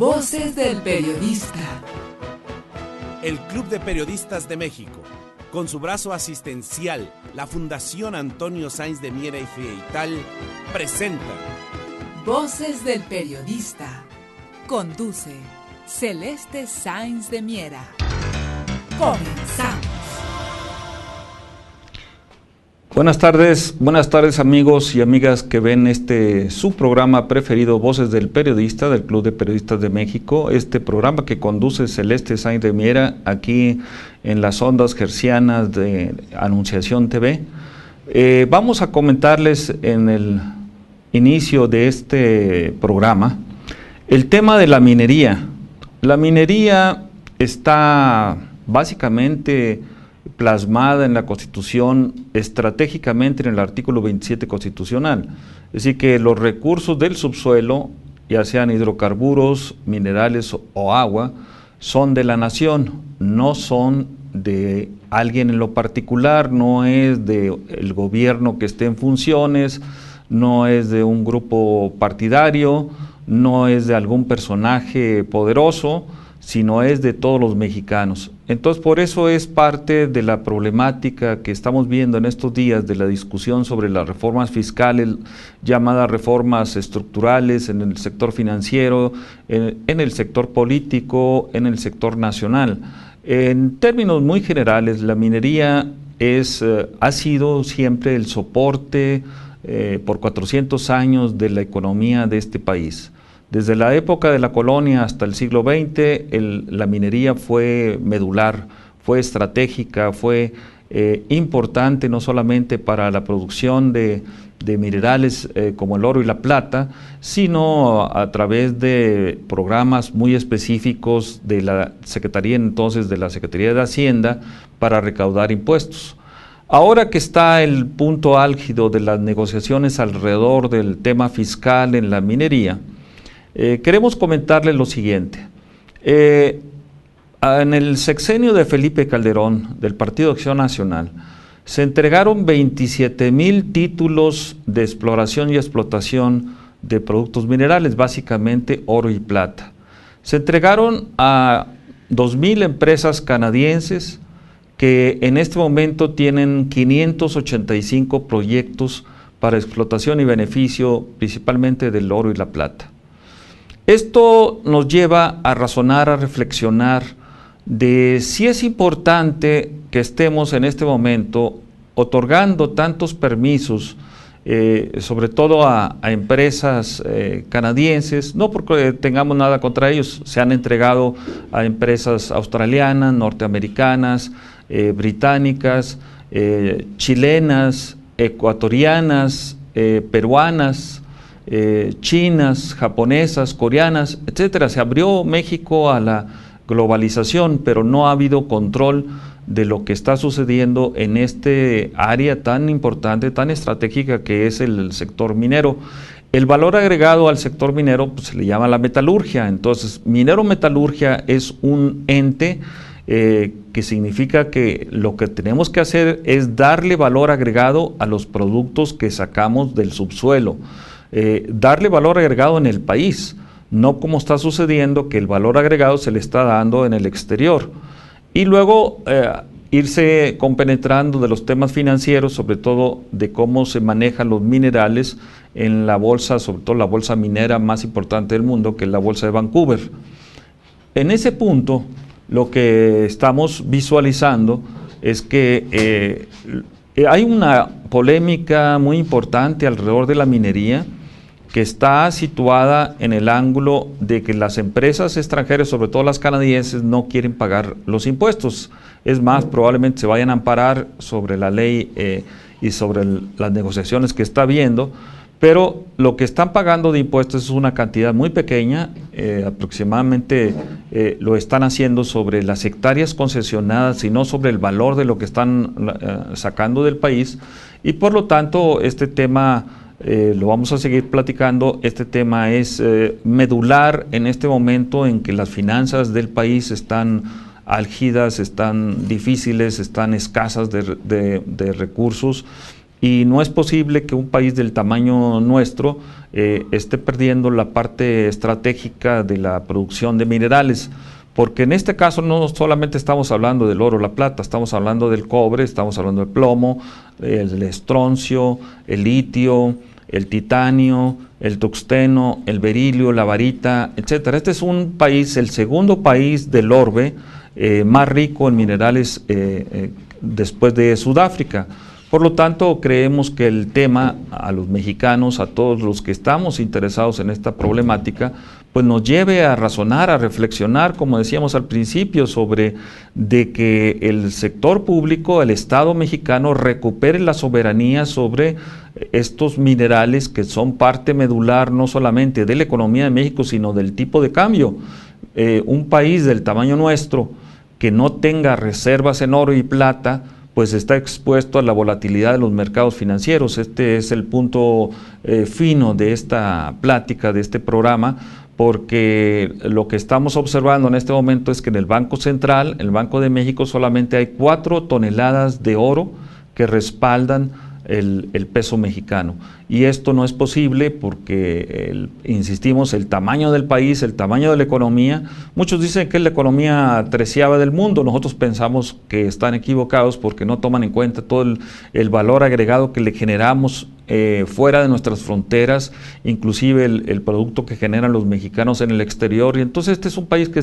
Voces del Periodista. El Club de Periodistas de México, con su brazo asistencial, la Fundación Antonio Sáenz de Miera y Feital, presenta Voces del Periodista. Conduce Celeste Sáenz de Miera. Comenzamos. Buenas tardes amigos y amigas que ven su programa preferido, Voces del Periodista, del Club de Periodistas de México, este programa que conduce Celeste Sáenz de Miera aquí en las ondas hercianas de Anunciación TV. Vamos a comentarles en el inicio de este programa el tema de la minería. La minería está básicamente plasmada en la Constitución estratégicamente en el artículo 27 constitucional. Es decir, que los recursos del subsuelo, ya sean hidrocarburos, minerales o agua, son de la nación, no son de alguien en lo particular, no es del gobierno que esté en funciones, no es de un grupo partidario, no es de algún personaje poderoso, sino es de todos los mexicanos. Entonces, por eso es parte de la problemática que estamos viendo en estos días de la discusión sobre las reformas fiscales, llamadas reformas estructurales en el sector financiero, en el sector político, en el sector nacional. En términos muy generales, la minería ha sido siempre el soporte por 400 años de la economía de este país. Desde la época de la colonia hasta el siglo XX, la minería fue medular, fue estratégica, fue importante no solamente para la producción de minerales como el oro y la plata, sino a través de programas muy específicos de la Secretaría de Hacienda para recaudar impuestos. Ahora que está el punto álgido de las negociaciones alrededor del tema fiscal en la minería, queremos comentarles lo siguiente. En el sexenio de Felipe Calderón, del Partido Acción Nacional, se entregaron 27,000 títulos de exploración y explotación de productos minerales, básicamente oro y plata. Se entregaron a 2,000 empresas canadienses que en este momento tienen 585 proyectos para explotación y beneficio principalmente del oro y la plata. Esto nos lleva a razonar, a reflexionar de si es importante que estemos en este momento otorgando tantos permisos, sobre todo a empresas canadienses, no porque tengamos nada contra ellos, se han entregado a empresas australianas, norteamericanas, británicas, chilenas, ecuatorianas, peruanas, chinas, japonesas, coreanas, etcétera. Se abrió México a la globalización, pero no ha habido control de lo que está sucediendo en este área tan importante, tan estratégica que es el sector minero. El valor agregado al sector minero pues, se le llama la metalurgia. Entonces, minero-metalurgia es un ente que significa que lo que tenemos que hacer es darle valor agregado a los productos que sacamos del subsuelo. Darle valor agregado en el país, no como está sucediendo que el valor agregado se le está dando en el exterior. Y luego irse compenetrando de los temas financieros, sobre todo de cómo se manejan los minerales en la bolsa, sobre todo la bolsa minera más importante del mundo, que es la bolsa de Vancouver. En ese punto, lo que estamos visualizando es que hay una polémica muy importante alrededor de la minería, que está situada en el ángulo de que las empresas extranjeras, sobre todo las canadienses, no quieren pagar los impuestos. Es más, probablemente se vayan a amparar sobre la ley y sobre las negociaciones que está habiendo, pero lo que están pagando de impuestos es una cantidad muy pequeña, aproximadamente lo están haciendo sobre las hectáreas concesionadas y no sobre el valor de lo que están sacando del país, y por lo tanto este tema lo vamos a seguir platicando. Este tema es medular en este momento en que las finanzas del país están álgidas, están difíciles, están escasas de recursos, y no es posible que un país del tamaño nuestro esté perdiendo la parte estratégica de la producción de minerales. Porque en este caso no solamente estamos hablando del oro o la plata, estamos hablando del cobre, estamos hablando del plomo, el estroncio, el litio, el titanio, el tuxteno, el berilio, la barita, etcétera. Este es un país, el segundo país del orbe más rico en minerales después de Sudáfrica. Por lo tanto, creemos que el tema a los mexicanos, a todos los que estamos interesados en esta problemática, pues nos lleve a razonar, a reflexionar, como decíamos al principio, sobre de que el sector público, el Estado mexicano, recupere la soberanía sobre estos minerales que son parte medular no solamente de la economía de México, sino del tipo de cambio. Un país del tamaño nuestro que no tenga reservas en oro y plata, pues está expuesto a la volatilidad de los mercados financieros. Este es el punto fino de esta plática, de este programa, porque lo que estamos observando en este momento es que en el Banco Central, el Banco de México, solamente hay 4 toneladas de oro que respaldan el peso mexicano. Y esto no es posible porque, insistimos, el tamaño del país, el tamaño de la economía, muchos dicen que es la economía treceava del mundo, nosotros pensamos que están equivocados porque no toman en cuenta todo el valor agregado que le generamos fuera de nuestras fronteras, inclusive el producto que generan los mexicanos en el exterior. Y entonces este es un país que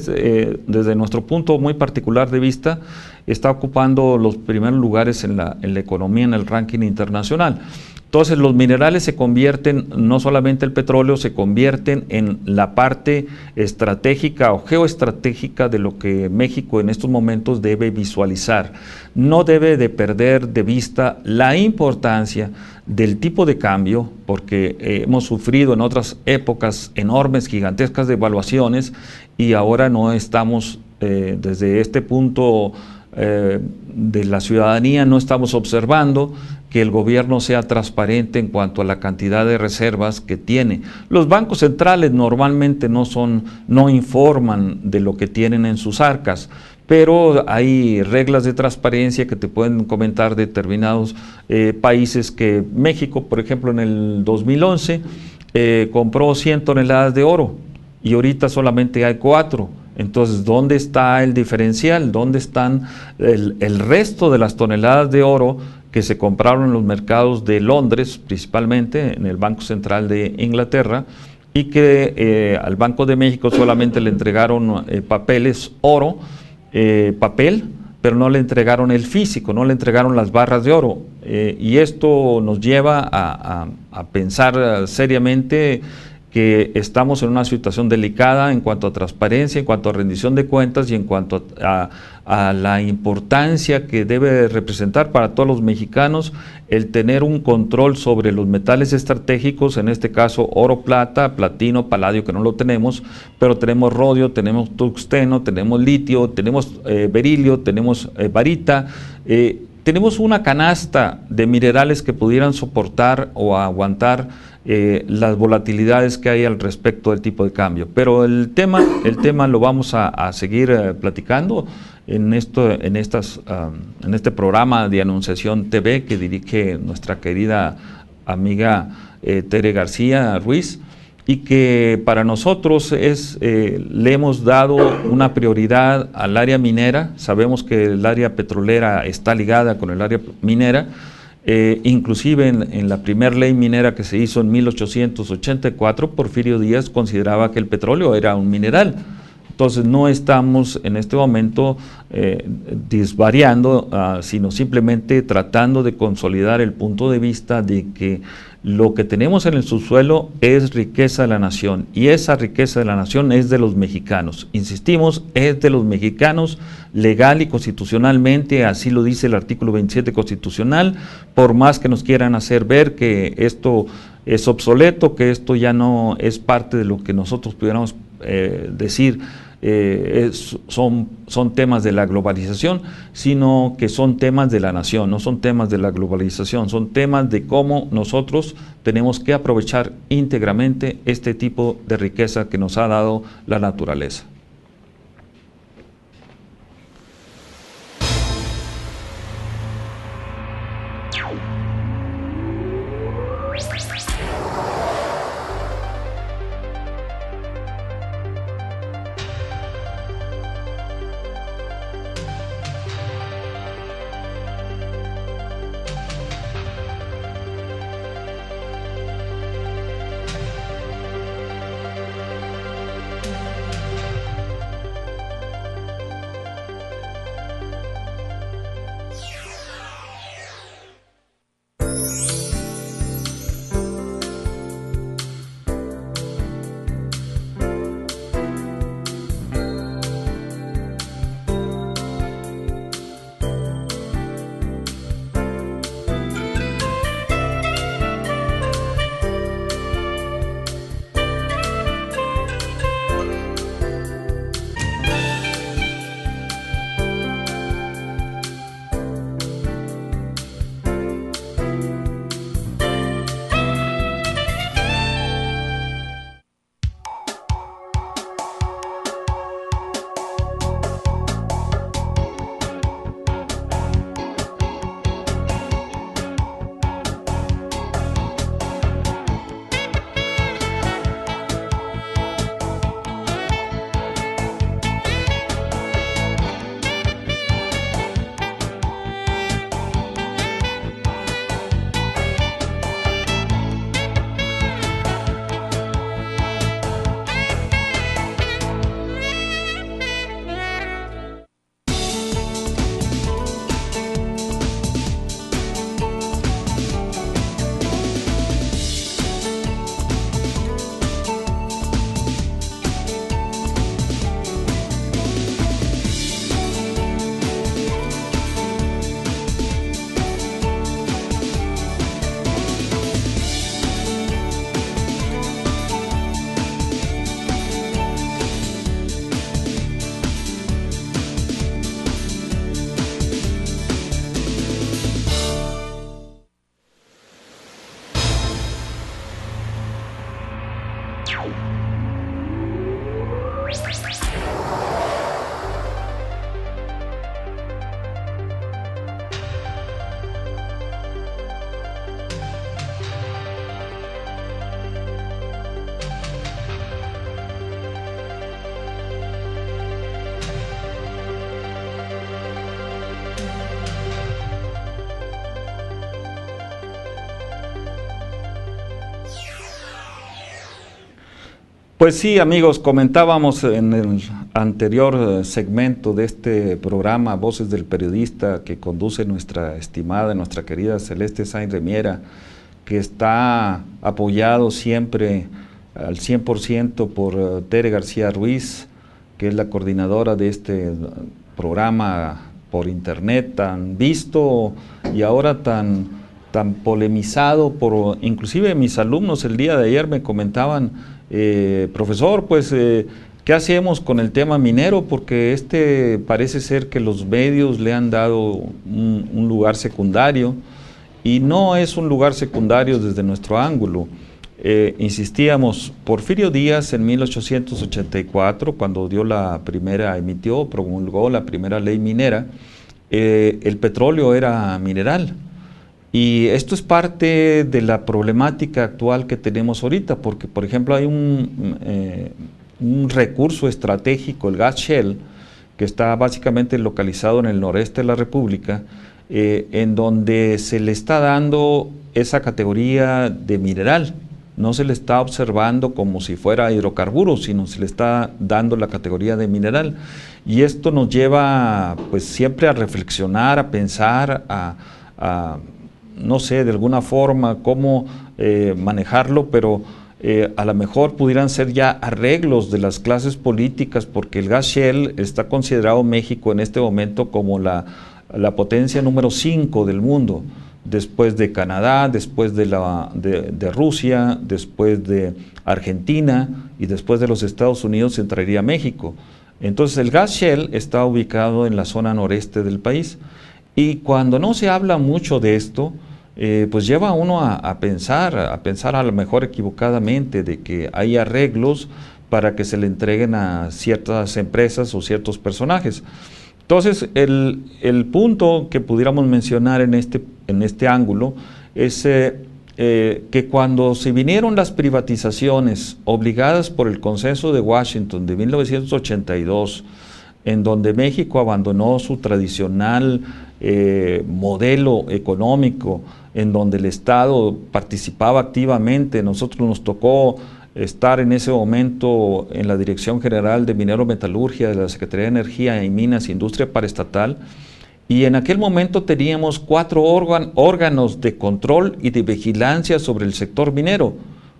desde nuestro punto muy particular de vista está ocupando los primeros lugares en la economía, en el ranking internacional. Entonces los minerales se convierten, no solamente el petróleo, se convierten en la parte estratégica o geoestratégica de lo que México en estos momentos debe visualizar. No debe de perder de vista la importancia del tipo de cambio, porque hemos sufrido en otras épocas enormes, gigantescas devaluaciones, y ahora no estamos desde este punto de la ciudadanía, no estamos observando que el gobierno sea transparente en cuanto a la cantidad de reservas que tiene. Los bancos centrales normalmente no informan de lo que tienen en sus arcas, pero hay reglas de transparencia que te pueden comentar determinados países, que México, por ejemplo, en el 2011 compró 100 toneladas de oro y ahorita solamente hay 4. Entonces, ¿dónde está el diferencial? ¿Dónde están el resto de las toneladas de oro que se compraron en los mercados de Londres, principalmente en el Banco Central de Inglaterra, y que al Banco de México solamente le entregaron papeles oro, papel, pero no le entregaron el físico, no le entregaron las barras de oro? Y esto nos lleva a pensar seriamente que estamos en una situación delicada en cuanto a transparencia, en cuanto a rendición de cuentas y en cuanto a la importancia que debe representar para todos los mexicanos el tener un control sobre los metales estratégicos, en este caso oro, plata, platino, paladio, que no lo tenemos, pero tenemos rodio, tenemos tuxteno, tenemos litio, tenemos berilio, tenemos barita, tenemos una canasta de minerales que pudieran soportar o aguantar las volatilidades que hay al respecto del tipo de cambio. Pero el tema lo vamos a seguir platicando en este programa de Anunciación TV que dirige nuestra querida amiga Tere García Ruiz, y que para nosotros le hemos dado una prioridad al área minera. Sabemos que el área petrolera está ligada con el área minera. Inclusive en la primera ley minera que se hizo en 1884, Porfirio Díaz consideraba que el petróleo era un mineral. Entonces no estamos en este momento disvariando, sino simplemente tratando de consolidar el punto de vista de que lo que tenemos en el subsuelo es riqueza de la nación, y esa riqueza de la nación es de los mexicanos. Insistimos, es de los mexicanos legal y constitucionalmente, así lo dice el artículo 27 constitucional, por más que nos quieran hacer ver que esto es obsoleto, que esto ya no es parte de lo que nosotros pudiéramos decir. Son temas de la globalización, sino que son temas de la nación, no son temas de la globalización, son temas de cómo nosotros tenemos que aprovechar íntegramente este tipo de riqueza que nos ha dado la naturaleza. Pues sí, amigos, comentábamos en el anterior segmento de este programa, Voces del Periodista, que conduce nuestra estimada, nuestra querida Celeste Sáenz de Miera, que está apoyado siempre al 100% por Tere García Ruiz, que es la coordinadora de este programa por internet, tan visto y ahora tan polemizado por inclusive mis alumnos. El día de ayer me comentaban, profesor, pues ¿qué hacemos con el tema minero? Porque parece ser que los medios le han dado un lugar secundario, y no es un lugar secundario desde nuestro ángulo. Insistíamos, Porfirio Díaz en 1884, cuando promulgó la primera ley minera, el petróleo era mineral. Y esto es parte de la problemática actual que tenemos ahorita, porque por ejemplo hay un recurso estratégico, el gas shale, que está básicamente localizado en el noreste de la República, en donde se le está dando esa categoría de mineral. No se le está observando como si fuera hidrocarburo, sino se le está dando la categoría de mineral. Y esto nos lleva pues siempre a reflexionar, a pensar, no sé, de alguna forma cómo manejarlo, pero a lo mejor pudieran ser ya arreglos de las clases políticas, porque el gas shale está considerado México en este momento como la potencia número 5 del mundo, después de Canadá, después de Rusia, después de Argentina y después de los Estados Unidos entraría México. Entonces el gas shale está ubicado en la zona noreste del país, y cuando no se habla mucho de esto, pues lleva a uno a pensar a lo mejor equivocadamente de que hay arreglos para que se le entreguen a ciertas empresas o ciertos personajes. Entonces, el punto que pudiéramos mencionar en este ángulo es que cuando se vinieron las privatizaciones obligadas por el Consenso de Washington de 1982, en donde México abandonó su tradicional modelo económico, en donde el Estado participaba activamente, nosotros nos tocó estar en ese momento en la Dirección General de Minero Metalurgia de la Secretaría de Energía y Minas e Industria Paraestatal, y en aquel momento teníamos 4 órganos de control y de vigilancia sobre el sector minero.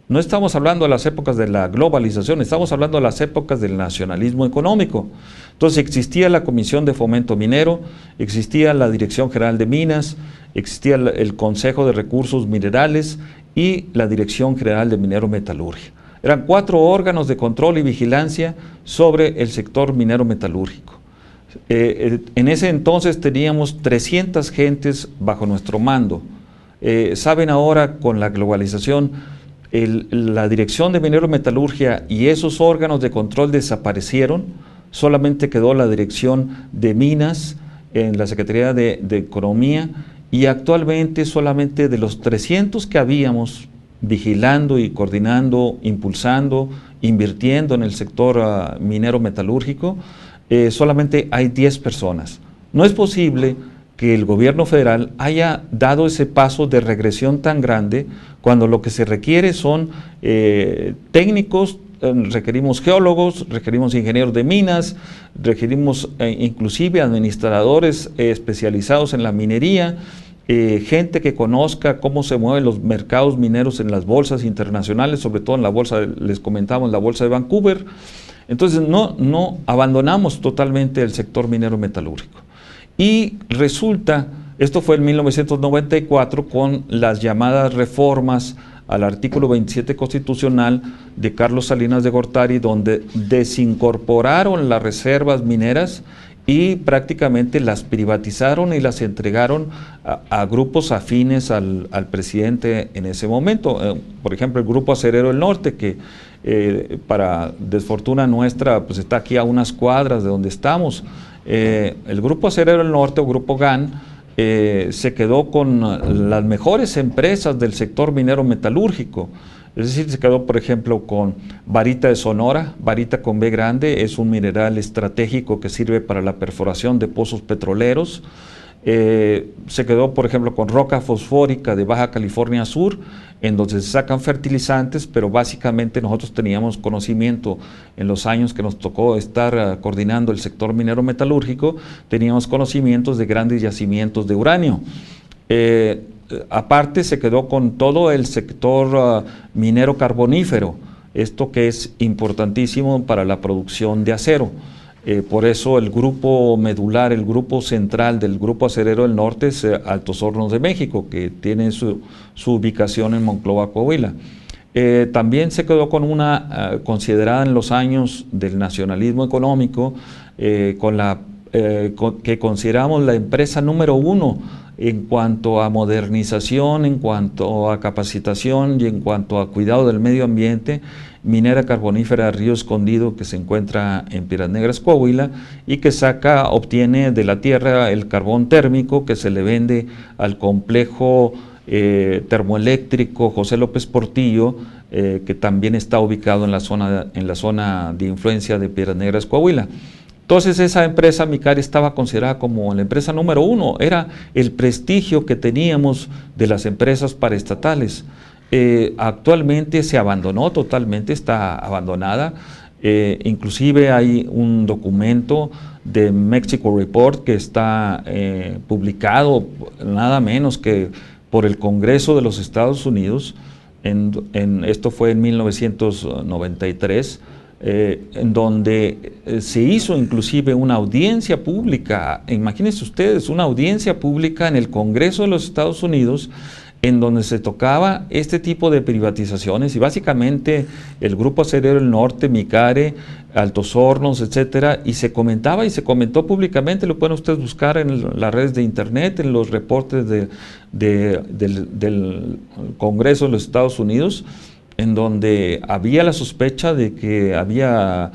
No estamos hablando de las épocas de la globalización, estamos hablando de las épocas del nacionalismo económico. Entonces existía la Comisión de Fomento Minero, existía la Dirección General de Minas, existía el Consejo de Recursos Minerales y la Dirección General de Minero Metalurgia. Eran 4 órganos de control y vigilancia sobre el sector minero metalúrgico. En ese entonces teníamos 300 gentes bajo nuestro mando. Saben ahora, con la globalización, la Dirección de Minero Metalurgia y esos órganos de control desaparecieron, solamente quedó la Dirección de Minas en la Secretaría de Economía, y actualmente solamente de los 300 que habíamos vigilando y coordinando, impulsando, invirtiendo en el sector minero metalúrgico, solamente hay 10 personas. No es posible que el gobierno federal haya dado ese paso de regresión tan grande cuando lo que se requiere son técnicos, requerimos geólogos, requerimos ingenieros de minas, requerimos inclusive administradores especializados en la minería, gente que conozca cómo se mueven los mercados mineros en las bolsas internacionales, sobre todo en la bolsa, les comentamos, la bolsa de Vancouver. Entonces no abandonamos totalmente el sector minero metalúrgico. Y resulta, esto fue en 1994 con las llamadas reformas al artículo 27 constitucional de Carlos Salinas de Gortari, donde desincorporaron las reservas mineras y prácticamente las privatizaron y las entregaron a grupos afines al presidente en ese momento. Por ejemplo, el Grupo Acerero del Norte, que para desfortuna nuestra, pues está aquí a unas cuadras de donde estamos. El Grupo Acerero del Norte, o Grupo GAN, se quedó con las mejores empresas del sector minero metalúrgico. Es decir, se quedó, por ejemplo, con Varita de Sonora. Varita con B grande es un mineral estratégico que sirve para la perforación de pozos petroleros. Se quedó, por ejemplo, con roca fosfórica de Baja California Sur, en donde se sacan fertilizantes, pero básicamente nosotros teníamos conocimiento en los años que nos tocó estar coordinando el sector minero metalúrgico, teníamos conocimientos de grandes yacimientos de uranio. Aparte se quedó con todo el sector minero carbonífero, esto que es importantísimo para la producción de acero. Por eso el grupo medular, el grupo central del Grupo Acerero del Norte es Altos Hornos de México, que tiene su ubicación en Monclova, Coahuila. También se quedó con una, considerada en los años del nacionalismo económico, que consideramos la empresa número 1 en cuanto a modernización, en cuanto a capacitación y en cuanto a cuidado del medio ambiente, Minera Carbonífera Río Escondido, que se encuentra en Piedras Negras, Coahuila, y que obtiene de la tierra el carbón térmico que se le vende al complejo termoeléctrico José López Portillo, que también está ubicado en la zona de influencia de Piedras Negras, Coahuila. Entonces esa empresa Micare estaba considerada como la empresa número 1, era el prestigio que teníamos de las empresas paraestatales. Actualmente se abandonó totalmente, está abandonada. Inclusive hay un documento de Mexico Report que está publicado nada menos que por el Congreso de los Estados Unidos, esto fue en 1993, en donde se hizo inclusive una audiencia pública. Imagínense ustedes, una audiencia pública en el Congreso de los Estados Unidos, en donde se tocaba este tipo de privatizaciones, y básicamente el Grupo Acerero del Norte, Micare, Altos Hornos, etcétera, y se comentaba y se comentó públicamente. Lo pueden ustedes buscar en las redes de internet, en los reportes del Congreso de los Estados Unidos, en donde había la sospecha de que había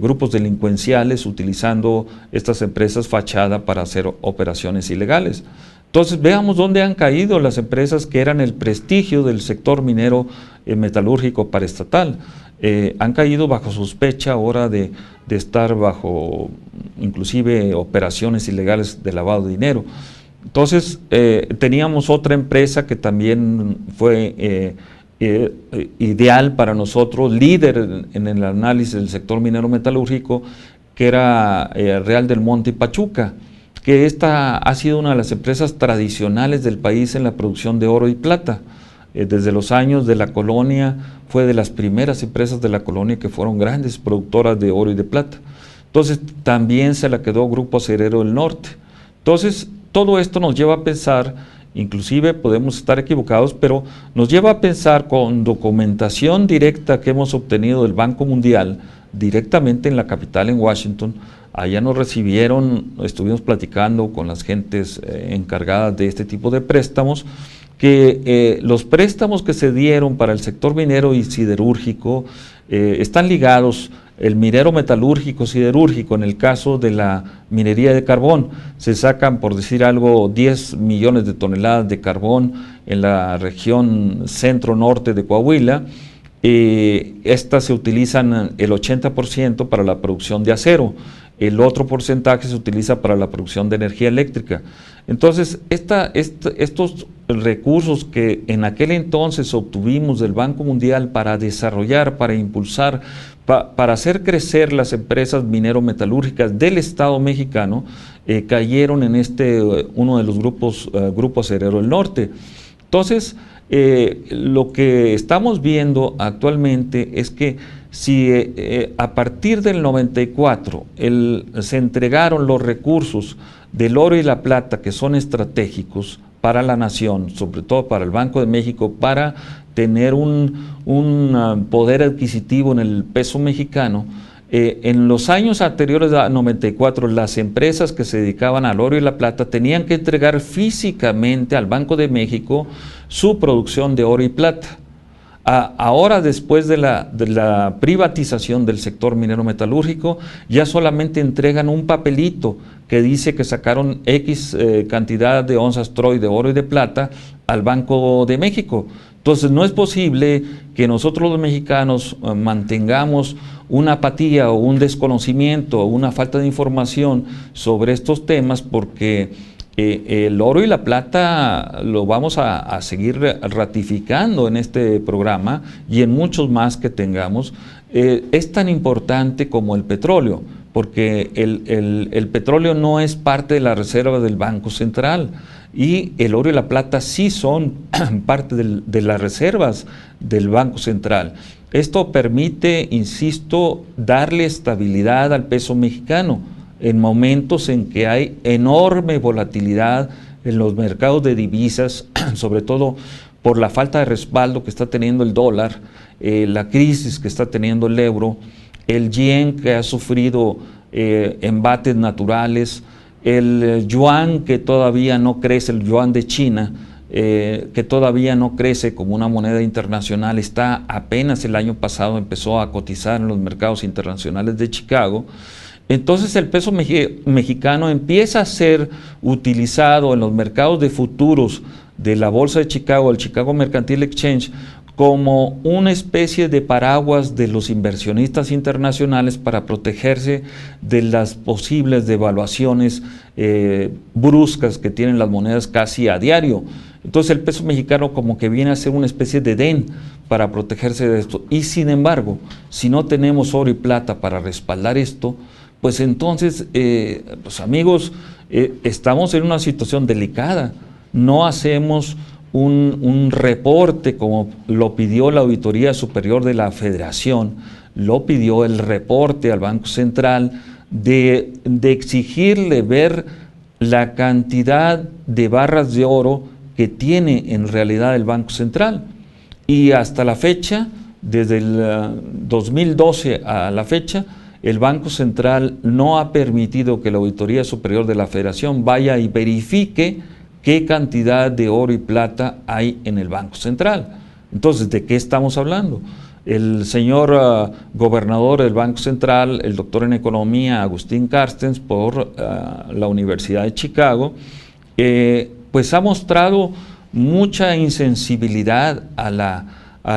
grupos delincuenciales utilizando estas empresas fachada para hacer operaciones ilegales. Entonces veamos dónde han caído las empresas que eran el prestigio del sector minero metalúrgico paraestatal. Han caído bajo sospecha ahora de estar bajo inclusive operaciones ilegales de lavado de dinero. Entonces teníamos otra empresa que también fue ideal para nosotros, líder en el análisis del sector minero metalúrgico, que era Real del Monte y Pachuca, que esta ha sido una de las empresas tradicionales del país en la producción de oro y plata. Desde los años de la colonia, fue de las primeras empresas de la colonia que fueron grandes productoras de oro y de plata. Entonces también se la quedó Grupo Acerero del Norte. Entonces todo esto nos lleva a pensar, inclusive podemos estar equivocados, pero nos lleva a pensar con documentación directa que hemos obtenido del Banco Mundial, directamente en la capital, en Washington. Allá nos recibieron, estuvimos platicando con las gentes encargadas de este tipo de préstamos, que los préstamos que se dieron para el sector minero y siderúrgico están ligados. El minero metalúrgico, siderúrgico, en el caso de la minería de carbón, se sacan, por decir algo, 10 millones de toneladas de carbón en la región centro-norte de Coahuila. Estas se utilizan el 80% para la producción de acero. El otro porcentaje se utiliza para la producción de energía eléctrica. Entonces, estos recursos que en aquel entonces obtuvimos del Banco Mundial para desarrollar, para impulsar, para hacer crecer las empresas minero-metalúrgicas del Estado mexicano, cayeron en uno de los Grupo Acerero del Norte. Entonces, lo que estamos viendo actualmente es que si a partir del 94 se entregaron los recursos del oro y la plata que son estratégicos para la nación, sobre todo para el Banco de México, para tener un poder adquisitivo en el peso mexicano, en los años anteriores a 94, las empresas que se dedicaban al oro y la plata tenían que entregar físicamente al Banco de México su producción de oro y plata. Ahora, después de la privatización del sector minero metalúrgico, ya solamente entregan un papelito que dice que sacaron X cantidad de onzas troy de oro y de plata al Banco de México. Entonces no es posible que nosotros los mexicanos mantengamos una apatía o un desconocimiento o una falta de información sobre estos temas, porque El oro y la plata lo vamos a seguir ratificando en este programa y en muchos más que tengamos. Es tan importante como el petróleo, porque el petróleo no es parte de la reserva del Banco Central y el oro y la plata sí son parte de las reservas del Banco Central. Esto permite, insisto, darle estabilidad al peso mexicano en momentos en que hay enorme volatilidad en los mercados de divisas, sobre todo por la falta de respaldo que está teniendo el dólar, la crisis que está teniendo el euro, el yen que ha sufrido embates naturales, el yuan que todavía no crece, el yuan de China, que todavía no crece como una moneda internacional, está apenas el año pasado empezó a cotizar en los mercados internacionales de Chicago. Entonces el peso mexicano empieza a ser utilizado en los mercados de futuros de la Bolsa de Chicago, el Chicago Mercantile Exchange, como una especie de paraguas de los inversionistas internacionales para protegerse de las posibles devaluaciones bruscas que tienen las monedas casi a diario. Entonces el peso mexicano como que viene a ser una especie de edén para protegerse de esto. Y sin embargo, si no tenemos oro y plata para respaldar esto, pues entonces, pues amigos, estamos en una situación delicada. No hacemos un reporte como lo pidió la Auditoría Superior de la Federación, lo pidió el reporte al Banco Central de exigirle ver la cantidad de barras de oro que tiene en realidad el Banco Central. Y hasta la fecha, desde el 2012 a la fecha, el Banco Central no ha permitido que la Auditoría Superior de la Federación vaya y verifique qué cantidad de oro y plata hay en el Banco Central. Entonces, ¿de qué estamos hablando? El señor gobernador del Banco Central, el doctor en Economía, Agustín Carstens, por la Universidad de Chicago, pues ha mostrado mucha insensibilidad a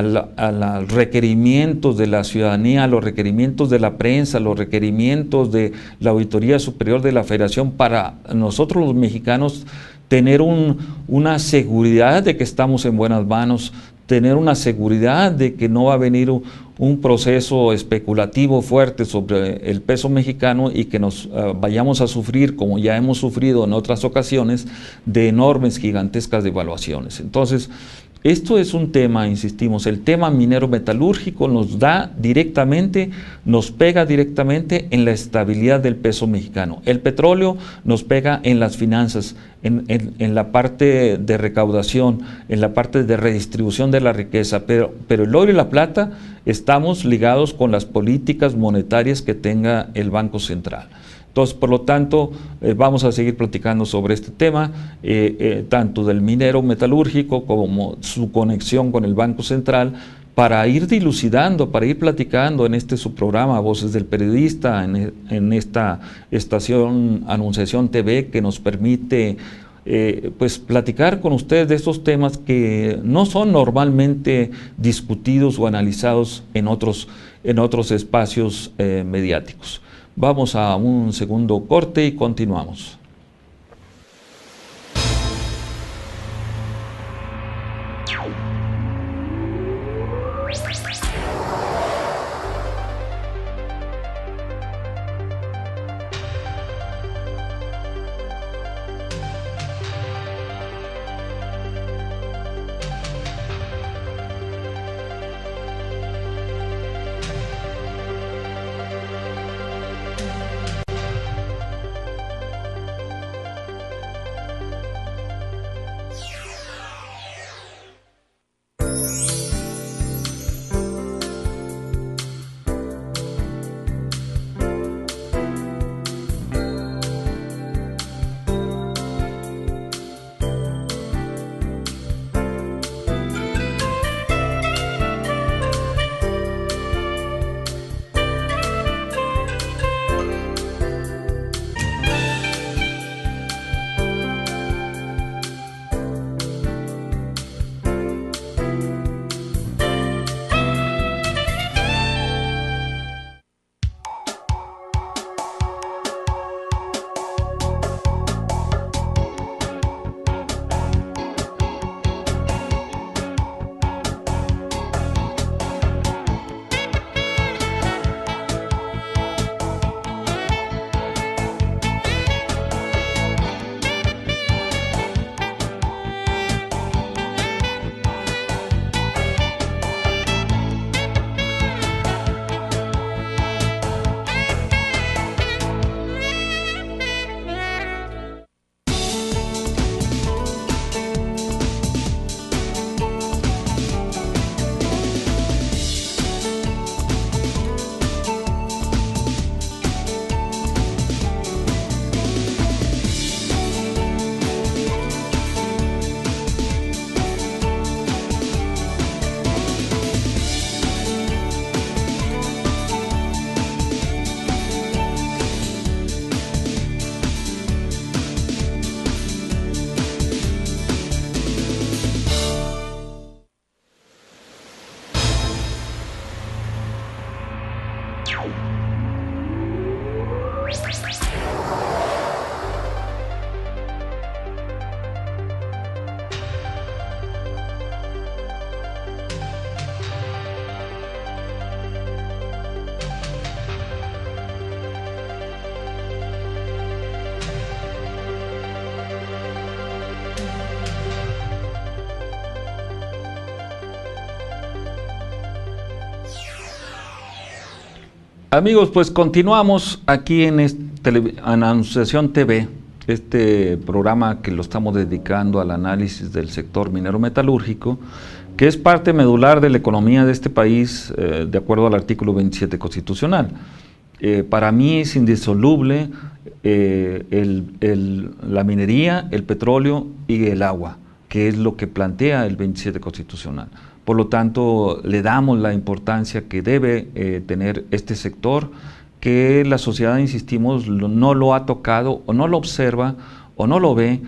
los requerimientos de la ciudadanía, a los requerimientos de la prensa, a los requerimientos de la Auditoría Superior de la Federación para nosotros los mexicanos tener una seguridad de que estamos en buenas manos, tener una seguridad de que no va a venir un proceso especulativo fuerte sobre el peso mexicano y que nos vayamos a sufrir, como ya hemos sufrido en otras ocasiones, de enormes, gigantescas devaluaciones. Entonces, esto es un tema, insistimos, el tema minero metalúrgico nos da directamente, nos pega directamente en la estabilidad del peso mexicano. El petróleo nos pega en las finanzas, en la parte de recaudación, en la parte de redistribución de la riqueza, pero el oro y la plata estamos ligados con las políticas monetarias que tenga el Banco Central. Entonces, por lo tanto, vamos a seguir platicando sobre este tema, tanto del minero metalúrgico como su conexión con el Banco Central, para ir dilucidando, para ir platicando en su programa Voces del Periodista, en esta estación Anunciación TV, que nos permite pues platicar con ustedes de estos temas que no son normalmente discutidos o analizados en otros espacios mediáticos. Vamos a un segundo corte y continuamos. Amigos, pues continuamos aquí en Anunciación TV, este programa que lo estamos dedicando al análisis del sector minero metalúrgico, que es parte medular de la economía de este país, de acuerdo al artículo 27 constitucional. Para mí es indisoluble la minería, el petróleo y el agua, que es lo que plantea el 27 constitucional. Por lo tanto, le damos la importancia que debe tener este sector, que la sociedad, insistimos, no lo ha tocado o no lo observa o no lo ve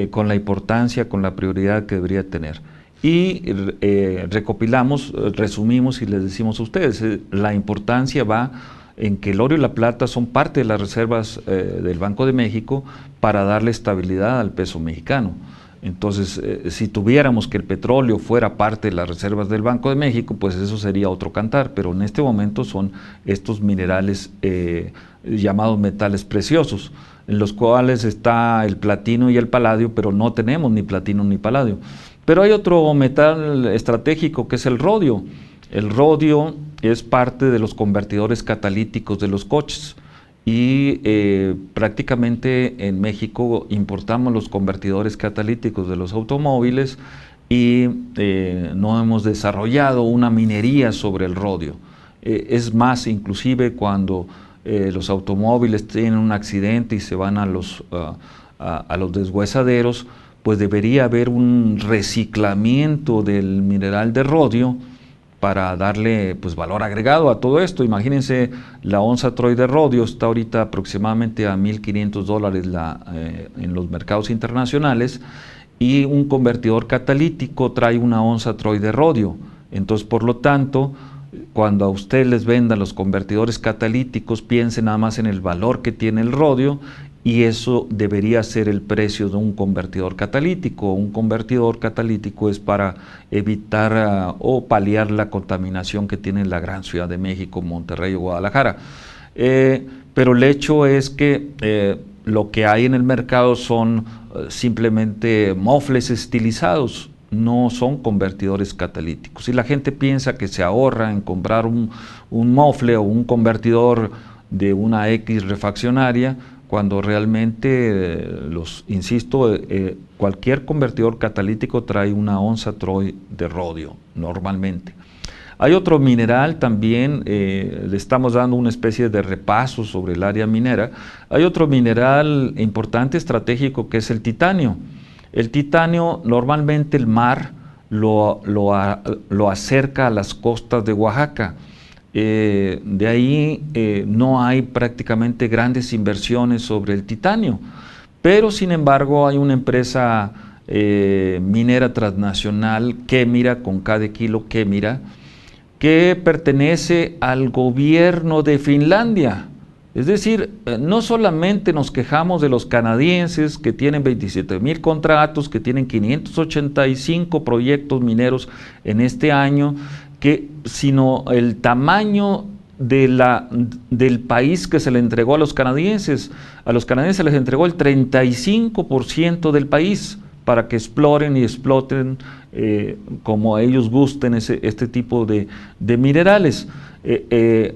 con la importancia, con la prioridad que debería tener. Y recopilamos, resumimos y les decimos a ustedes, la importancia va en que el oro y la plata son parte de las reservas del Banco de México para darle estabilidad al peso mexicano. Entonces, si tuviéramos que el petróleo fuera parte de las reservas del Banco de México, pues eso sería otro cantar, pero en este momento son estos minerales llamados metales preciosos, en los cuales está el platino y el paladio, pero no tenemos ni platino ni paladio. Pero hay otro metal estratégico que es el rodio. El rodio es parte de los convertidores catalíticos de los coches. Y prácticamente en México importamos los convertidores catalíticos de los automóviles y no hemos desarrollado una minería sobre el rodio. Es más, inclusive cuando los automóviles tienen un accidente y se van a los deshuesaderos, pues debería haber un reciclamiento del mineral de rodio para darle pues valor agregado a todo esto. Imagínense, la onza Troy de rodio está ahorita aproximadamente a $1,500 en los mercados internacionales, y un convertidor catalítico trae una onza Troy de rodio. Entonces, por lo tanto, cuando a usted les vendan los convertidores catalíticos, piensen nada más en el valor que tiene el rodio, y eso debería ser el precio de un convertidor catalítico. Un convertidor catalítico es para evitar o paliar la contaminación que tiene la gran Ciudad de México, Monterrey o Guadalajara. Pero el hecho es que lo que hay en el mercado son simplemente mofles estilizados, no son convertidores catalíticos. Y la gente piensa que se ahorra en comprar un mofle o un convertidor de una X refaccionaria, cuando realmente, insisto, cualquier convertidor catalítico trae una onza Troy de rodio, normalmente. Hay otro mineral también, le estamos dando una especie de repaso sobre el área minera. Hay otro mineral importante, estratégico, que es el titanio. El titanio, normalmente el mar lo acerca a las costas de Oaxaca. De ahí no hay prácticamente grandes inversiones sobre el titanio, pero sin embargo hay una empresa minera transnacional, Kemira, con K de kilo, Kemira, que pertenece al gobierno de Finlandia. Es decir, no solamente nos quejamos de los canadienses, que tienen 27,000 contratos, que tienen 585 proyectos mineros en este año, sino el tamaño del país que se le entregó a los canadienses. A los canadienses les entregó el 35% del país para que exploren y exploten como ellos gusten este tipo de minerales.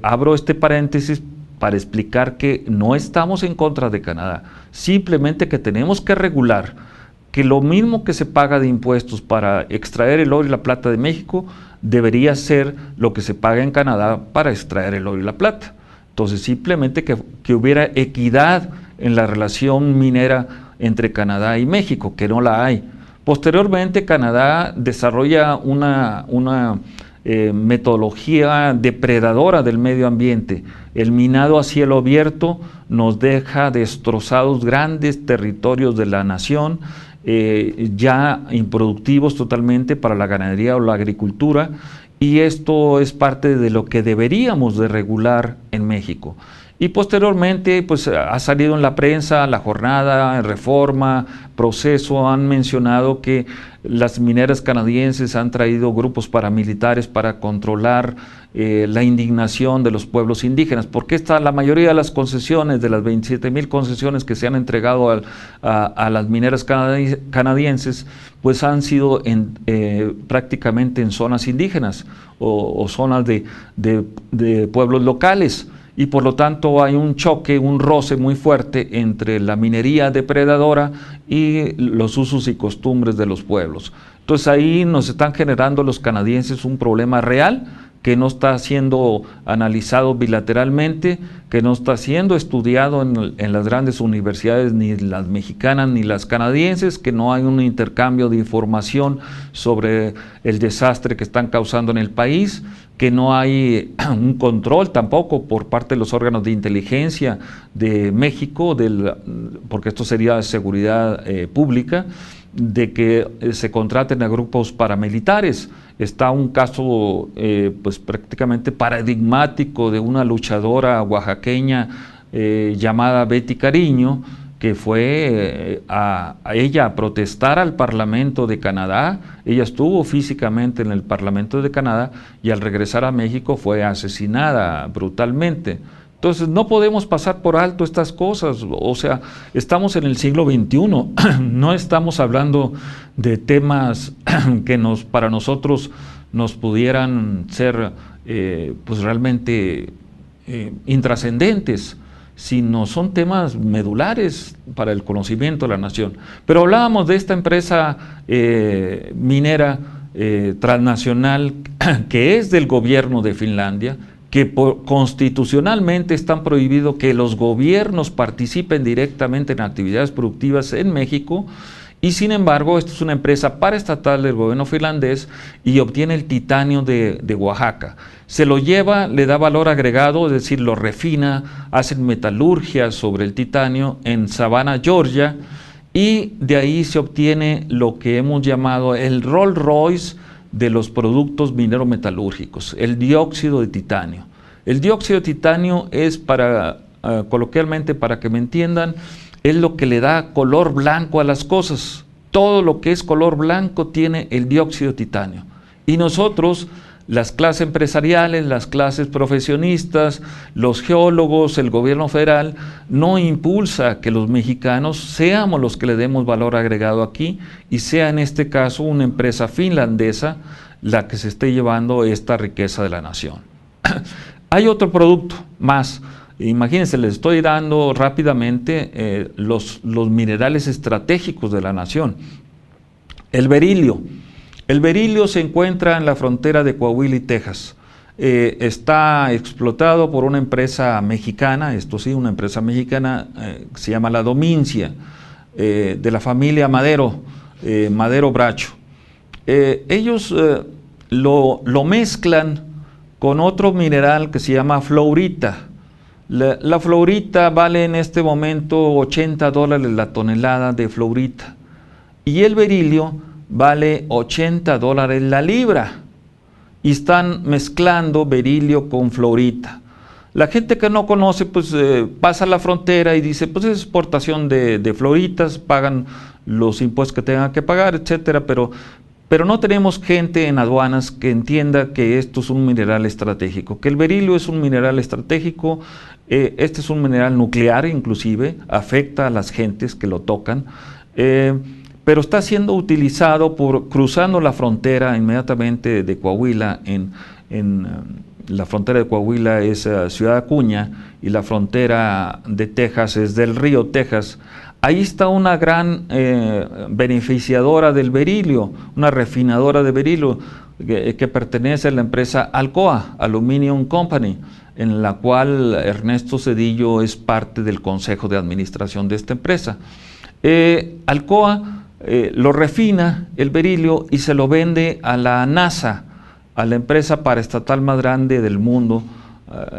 Abro este paréntesis para explicar que no estamos en contra de Canadá, simplemente que tenemos que regular que lo mismo que se paga de impuestos para extraer el oro y la plata de México debería ser lo que se paga en Canadá para extraer el oro y la plata. Entonces, simplemente que hubiera equidad en la relación minera entre Canadá y México, que no la hay. Posteriormente, Canadá desarrolla una metodología depredadora del medio ambiente. El minado a cielo abierto nos deja destrozados grandes territorios de la nación, ya improductivos totalmente para la ganadería o la agricultura, y esto es parte de lo que deberíamos de regular en México. Y posteriormente, pues ha salido en la prensa, La Jornada, Reforma, Proceso, han mencionado que las mineras canadienses han traído grupos paramilitares para controlar la indignación de los pueblos indígenas, porque la mayoría de las concesiones, de las 27,000 concesiones que se han entregado a las mineras canadienses, pues han sido prácticamente en zonas indígenas o zonas de pueblos locales. y por lo tanto hay un choque, un roce muy fuerte entre la minería depredadora y los usos y costumbres de los pueblos. Entonces ahí nos están generando los canadienses un problema real que no está siendo analizado bilateralmente, que no está siendo estudiado en las grandes universidades, ni las mexicanas ni las canadienses, que no hay un intercambio de información sobre el desastre que están causando en el país, que no hay un control tampoco por parte de los órganos de inteligencia de México, porque esto sería seguridad pública, de que se contraten a grupos paramilitares. Está un caso pues prácticamente paradigmático de una luchadora oaxaqueña llamada Betty Cariño, que fue a ella a protestar al Parlamento de Canadá. Ella estuvo físicamente en el Parlamento de Canadá y al regresar a México fue asesinada brutalmente. Entonces no podemos pasar por alto estas cosas, o sea, estamos en el siglo XXI, no estamos hablando de temas que para nosotros nos pudieran ser pues realmente intrascendentes, sino son temas medulares para el conocimiento de la nación. Pero hablábamos de esta empresa minera transnacional que es del gobierno de Finlandia, que constitucionalmente están prohibido que los gobiernos participen directamente en actividades productivas en México, y sin embargo esto es una empresa paraestatal del gobierno finlandés y obtiene el titanio de Oaxaca. Se lo lleva, le da valor agregado, es decir, lo refina, hacen metalurgia sobre el titanio en Savannah, Georgia, y de ahí se obtiene lo que hemos llamado el Rolls Royce de los productos minero-metalúrgicos, el dióxido de titanio. El dióxido de titanio es, coloquialmente, para que me entiendan, es lo que le da color blanco a las cosas. Todo lo que es color blanco tiene el dióxido de titanio. Y nosotros, las clases empresariales, las clases profesionistas, los geólogos, el gobierno federal, no impulsa que los mexicanos seamos los que le demos valor agregado aquí y sea en este caso una empresa finlandesa la que se esté llevando esta riqueza de la nación. Hay otro producto más. Imagínense, les estoy dando rápidamente los minerales estratégicos de la nación. El berilio. El berilio se encuentra en la frontera de Coahuila y Texas. Está explotado por una empresa mexicana, esto sí, una empresa mexicana que se llama La Domincia, de la familia Madero, Madero Bracho. Ellos lo mezclan con otro mineral que se llama fluorita. La fluorita vale en este momento $80 la tonelada de fluorita, y el berilio vale $80 la libra, y están mezclando berilio con fluorita. La gente que no conoce pues pasa la frontera y dice pues es exportación de fluoritas, pagan los impuestos que tengan que pagar, etcétera, pero no tenemos gente en aduanas que entienda que esto es un mineral estratégico, que el berilio es un mineral estratégico. Este es un mineral nuclear, inclusive afecta a las gentes que lo tocan, pero está siendo utilizado cruzando la frontera inmediatamente de Coahuila. La frontera de Coahuila es Ciudad Acuña y la frontera de Texas es del río Texas. Ahí está una gran beneficiadora del berilio, una refinadora de berilio que pertenece a la empresa Alcoa, Aluminum Company, en la cual Ernesto Zedillo es parte del consejo de administración de esta empresa. Alcoa lo refina el berilio y se lo vende a la NASA, a la empresa paraestatal más grande del mundo,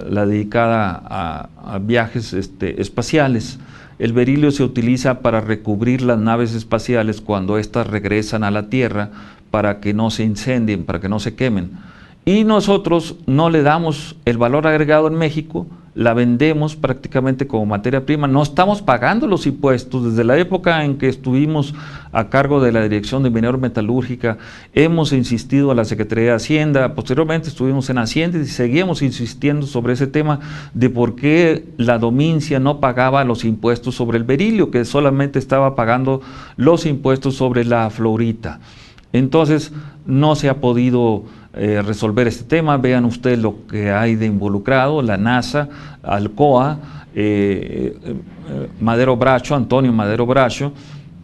la dedicada a viajes espaciales. El berilio se utiliza para recubrir las naves espaciales cuando éstas regresan a la Tierra, para que no se incendien, para que no se quemen. Y nosotros no le damos el valor agregado en México, la vendemos prácticamente como materia prima, no estamos pagando los impuestos. Desde la época en que estuvimos a cargo de la Dirección de Minero Metalúrgica, hemos insistido a la Secretaría de Hacienda, posteriormente estuvimos en Hacienda y seguimos insistiendo sobre ese tema de por qué la Domincia no pagaba los impuestos sobre el berilio, que solamente estaba pagando los impuestos sobre la fluorita. Entonces no se ha podido resolver este tema. Vean ustedes lo que hay de involucrado, la NASA, Alcoa, Madero Bracho, Antonio Madero Bracho,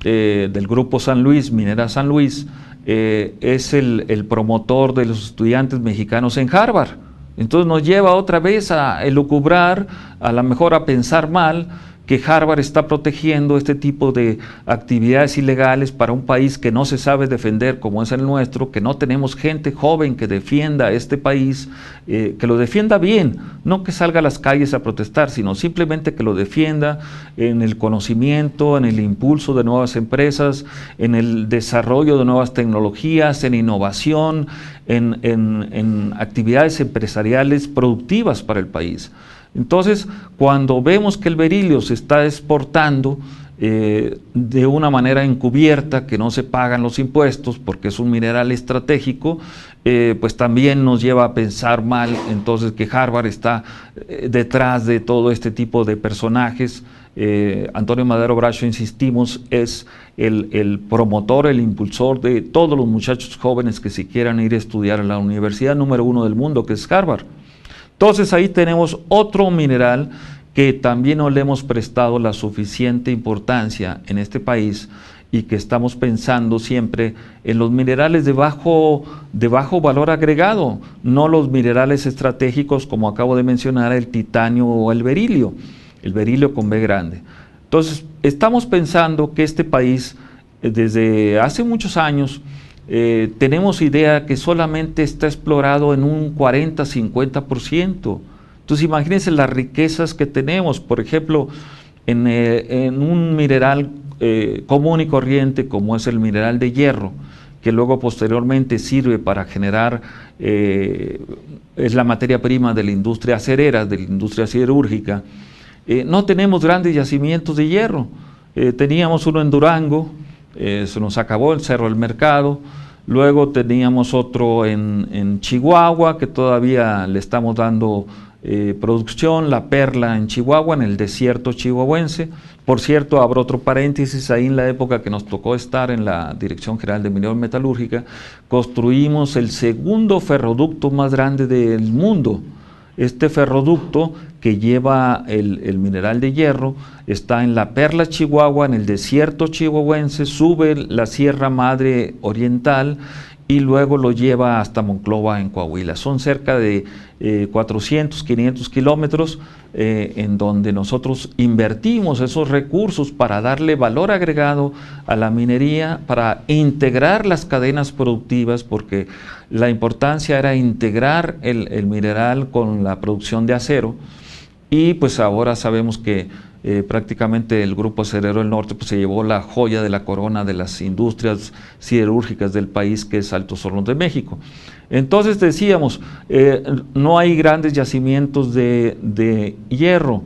del Grupo San Luis, Minera San Luis, es el promotor de los estudiantes mexicanos en Harvard. Entonces nos lleva otra vez a elucubrar, a lo mejor a pensar mal, que Harvard está protegiendo este tipo de actividades ilegales para un país que no se sabe defender como es el nuestro, que no tenemos gente joven que defienda a este país, que lo defienda bien, no que salga a las calles a protestar, sino simplemente que lo defienda en el conocimiento, en el impulso de nuevas empresas, en el desarrollo de nuevas tecnologías, en innovación, en actividades empresariales productivas para el país. Entonces, cuando vemos que el berilio se está exportando de una manera encubierta, que no se pagan los impuestos porque es un mineral estratégico, pues también nos lleva a pensar mal, entonces, que Harvard está detrás de todo este tipo de personajes. Antonio Madero Bracho, insistimos, es el promotor, el impulsor de todos los muchachos jóvenes que se quieran ir a estudiar en la universidad número 1 del mundo, que es Harvard. Entonces ahí tenemos otro mineral que también no le hemos prestado la suficiente importancia en este país y que estamos pensando siempre en los minerales de bajo valor agregado, no los minerales estratégicos como acabo de mencionar, el titanio o el berilio con B grande. Entonces estamos pensando que este país desde hace muchos años tenemos idea que solamente está explorado en un 40-50%. Entonces imagínense las riquezas que tenemos, por ejemplo, en un mineral común y corriente como es el mineral de hierro, que luego posteriormente sirve para generar, es la materia prima de la industria acerera, de la industria siderúrgica. No tenemos grandes yacimientos de hierro. Teníamos uno en Durango, se nos acabó el Cerro del Mercado. Luego teníamos otro en Chihuahua, que todavía le estamos dando producción, La Perla en Chihuahua, en el desierto chihuahuense. Por cierto, abro otro paréntesis, ahí en la época que nos tocó estar en la Dirección General de Minería Metalúrgica, construimos el segundo ferroducto más grande del mundo. Este ferroducto que lleva el mineral de hierro está en La Perla, Chihuahua, en el desierto chihuahuense, sube la Sierra Madre Oriental y luego lo lleva hasta Monclova, en Coahuila. Son cerca de 400, 500 kilómetros en donde nosotros invertimos esos recursos para darle valor agregado a la minería, para integrar las cadenas productivas, porque la importancia era integrar el mineral con la producción de acero. Y pues ahora sabemos que prácticamente el Grupo Acerero del Norte pues, se llevó la joya de la corona de las industrias siderúrgicas del país, que es Altos Hornos de México. Entonces decíamos, no hay grandes yacimientos de hierro.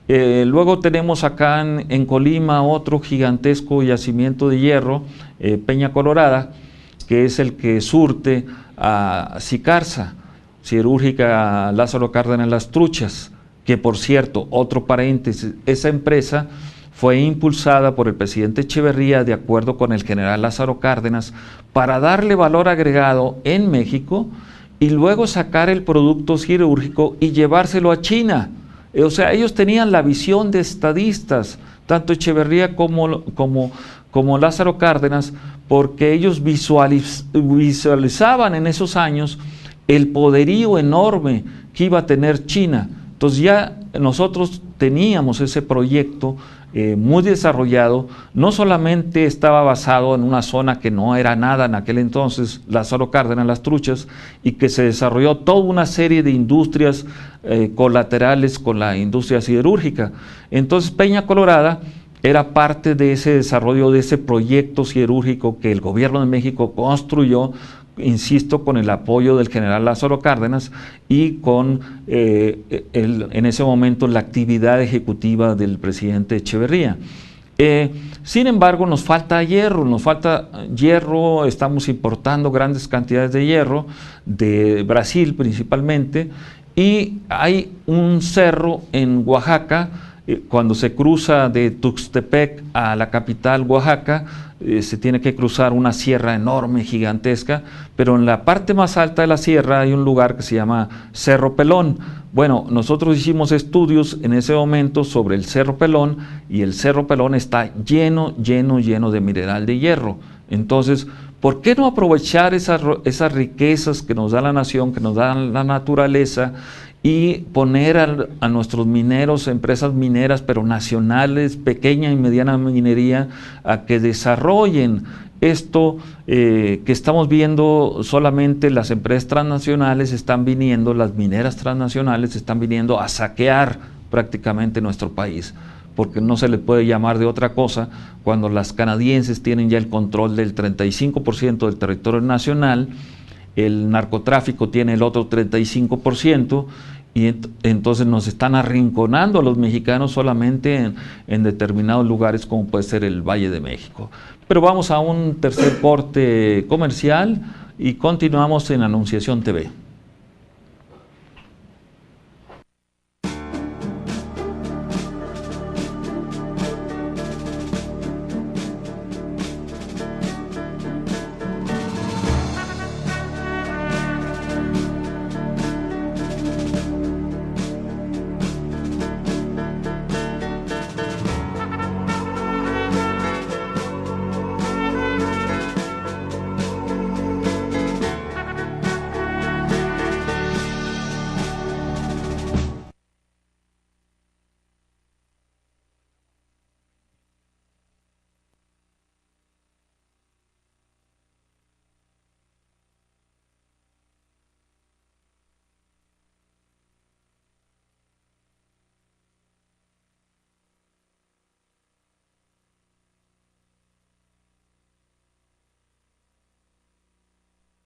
Luego tenemos acá en Colima otro gigantesco yacimiento de hierro, Peña Colorada, que es el que surte a Sicarza, Siderúrgica Lázaro Cárdenas Las Truchas, que por cierto, otro paréntesis, esa empresa fue impulsada por el presidente Echeverría de acuerdo con el general Lázaro Cárdenas para darle valor agregado en México y luego sacar el producto siderúrgico y llevárselo a China. O sea, ellos tenían la visión de estadistas, tanto Echeverría como Lázaro Cárdenas, porque ellos visualizaban en esos años el poderío enorme que iba a tener China. Entonces ya nosotros teníamos ese proyecto muy desarrollado, no solamente estaba basado en una zona que no era nada en aquel entonces, Lázaro Cárdenas, Las Truchas, y que se desarrolló toda una serie de industrias colaterales con la industria siderúrgica. Entonces Peña Colorada era parte de ese desarrollo, de ese proyecto siderúrgico que el gobierno de México construyó, insisto, con el apoyo del general Lázaro Cárdenas y con en ese momento la actividad ejecutiva del presidente Echeverría. Sin embargo, nos falta hierro, estamos importando grandes cantidades de hierro, de Brasil principalmente, y hay un cerro en Oaxaca, cuando se cruza de Tuxtepec a la capital Oaxaca, se tiene que cruzar una sierra enorme, gigantesca, pero en la parte más alta de la sierra hay un lugar que se llama Cerro Pelón. Bueno, nosotros hicimos estudios en ese momento sobre el Cerro Pelón y el Cerro Pelón está lleno de mineral de hierro. Entonces, ¿por qué no aprovechar esas riquezas que nos da la nación, que nos da la naturaleza, y poner a nuestros mineros, empresas mineras, pero nacionales, pequeña y mediana minería, a que desarrollen esto que estamos viendo? Solamente las empresas transnacionales están viniendo, las mineras transnacionales están viniendo a saquear prácticamente nuestro país, porque no se le puede llamar de otra cosa cuando las canadienses tienen ya el control del 35% del territorio nacional, el narcotráfico tiene el otro 35%, y entonces nos están arrinconando a los mexicanos solamente en determinados lugares, como puede ser el Valle de México. Pero vamos a un tercer corte comercial y continuamos en Anunciación TV.